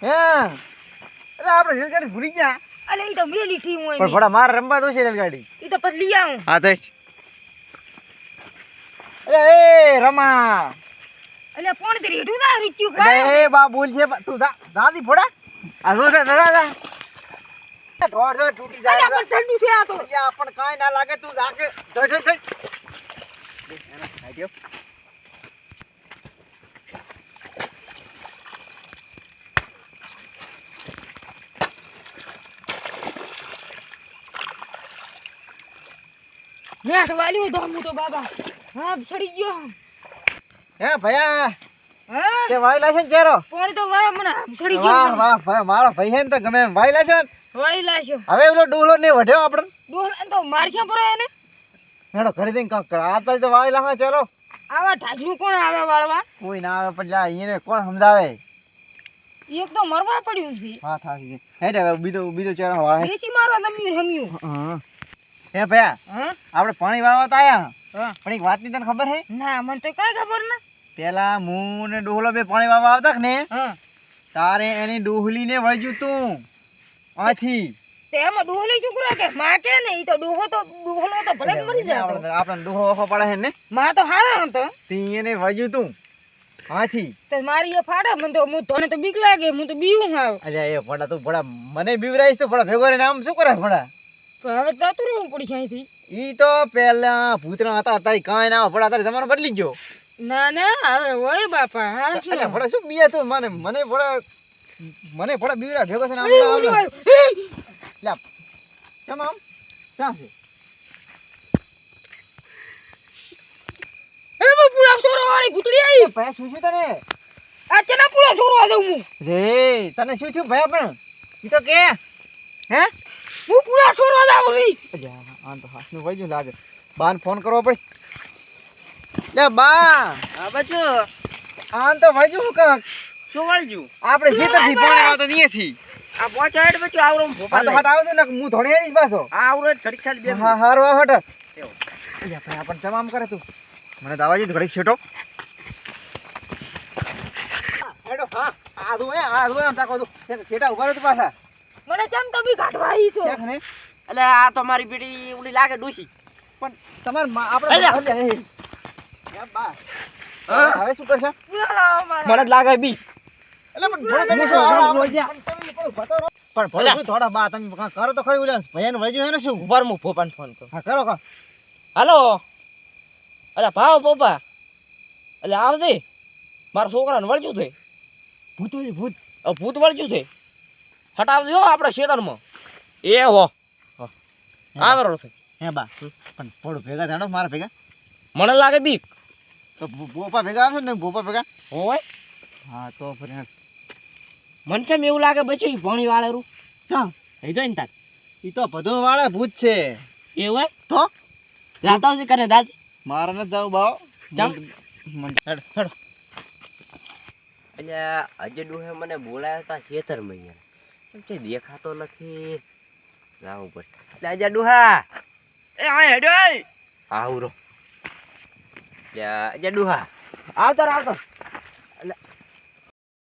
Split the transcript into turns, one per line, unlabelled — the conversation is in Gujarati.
હે અરે આપણે રેલગાડી ભૂલી ગયા.
અલે ઈ તો મેલી થી હું
પણ ભડા માર રમવા દો છે રેલગાડી.
ઈ તો પછી લઈ આવું.
હા તો અરે એ રમા
અલે ફોન કરી હેઠું ના રૂચ્યું
અરે
કા
એ બા બોલ છે તું દાદી ભોડા આ જો દાદા ઢોર જો તૂટી
અલે
જાય
પણ ઠંડુ છે આ તો
પણ કાઈ ના લાગે તું જાકે જઈ એના ખાઈ
મેઠ વાલ્યો દમુ તો બાબા હા છડી ગયો
હે ભયા
હા
તે વાયલા છે ને ચેરો
ફોન તો વાય મને છડી
વાહ
ગયો
વાહ ભાઈ મારો ભાઈ હે ને તો ગમે એમ વાયલા છે ને
વાળી લાશો
હવે ઓલો ડોલો ને વઢ્યો આપણે
ડોહલા તો મારખ્યા પર એને
હેડો ખરીદીને કાક કર આ તો વાયલા હા ચલો
આવા ઢાઢલું કોણ આવે વાળવા
કોઈ ના આવે પણ જા એને કોણ સમજાવે
એક તો મરવા પડ્યું છે
હા થાકી ગઈ હેડ હવે બીજો ચેરો વાળે
દેશી મારો રમ્યું રમ્યું
હા હે ભયા
હા
આપણે પાણી વાળવા તો આયા
હા
પણ એક વાતની તને ખબર હે
ના મને તો કાઈ ખબર ના
પેલા હું ને ડોહલો બે પાણી વાળવા આવતા ને
હા
તારે એની ડોહલીને વળજ્યું તું આથી
તે એમાં ડોહલી છોકરા કે માં કે ને ઈ તો ડોહલો તો ભલે જ મરી જાય
આપણે ડોહો ઓખો પડે છે ને
માં તો હારા હતો
તી એને વળજ્યું તું આથી
તો મારી એ ફાડા મને તો તને તો બીક લાગે હું તો બીવું હાવ
અલ્યા એ ભડા તું ભડા મને બીવરાઈશ તો ભડા ભેગો રહીને આમ શું કરે ભડા
પણ હવે તાતું રહેવું પડી છે અહીંથી
ઈ તો પેલા ભૂતરા હતા તારી કાંઈ ના ભડા તારી જમાનો બદલી ગયો
ના ના હવે હોય બાપા હાલ શું
અલ્યા ભડા શું બીયા તું મને ભડા બીવરા ભેગો છે ને
એ
આમ
ઓલું
આમ
આવ્યું.
લ્યા ચમ આમ ક્યાં છે
એ મો પૂરા સોરો વાળી ભૂતડી આવી
ભયા શું છું તને
આ ચના પૂરા સોરો આ દઉં હું
રે તને શું થયું ભયા પણ ઈ તો કે હે
હું પૂરા સોરો લાવું રી
અલ્યા આન તો હાસનું વળજ્યું લાગે બાન ફોન કરવો પડશે લે બા
હા બચો
આન તો વળજ્યું હું કાક
શું વળજ્યું
આપણે સીતરથી પાણી વાળતો નીએથી
આ પહોંચાડ બચો આવરો
હા તો હટ આવજો ને હું ધોણી હેડીશ પાછો
આ આવરો ઘડી ખાલી બે
હા હારો હટ અલ્યા ભાઈ આપણ તમામ કરે તું મને દાવાજી ઘડીક છેટો હેડો હા આ દો એમ તાકો તું છેટા ઉભા રહો તું પાછા
મને ચમ તો બી કાઢવા આવી છો
દેખ ને
એટલે આ તો મારી બેટી ઉલી લાગે ડોસી
પણ તમાર આપણે
અલ્યા.
એ બા
હા?
હવે શું કરશે
પૂરા લાવો મારા
મને જ લાગે બી
એટલે પણ થોડો તમે શું પણ ભલે શું થોડા બા તમે કાંઈ કરો તો ખરી ઓલા ભયાનું વળજ્યું હે ને શું
ઉપર હું પોપાને ફોન કરું
હા કરો કા
હાલો અરે ભાવ પોપા એટલે આવજે મારા છોકરાને વળજ્યું છે
ભૂત હોય ભૂત
ભૂત વળજ્યું છે હટાવજો હો આપણે ખેતરમાં એ હો આવેરો છે
હે બા પણ થોડું ભેગા થાણો મારા ભેગા
મને લાગે બીક
તો બોપા ભેગા આવશે ને બોપા ભેગા
હોય
હા તો ફરી
મને કેમ એવું લાગે પછી ભણી વાળેરું
ચા
એ જોઈને તાર
ઈ તો બધું વાળા ભૂત છે
એવું હોય
તો
જાતા આવશે કરે દાદી
મારે નથી જાવ બાવ
હેડ હેડ
એટલે અજય ડોહે મને બોલાયા હતા ખેતરમાં યાર કેમ કે દેખાતો નથી જાવું પડશે એટલે અજય ડોહા
એ હા હેડ્યો
આવરો એટલે અજય ડોહા
આવતો આવતો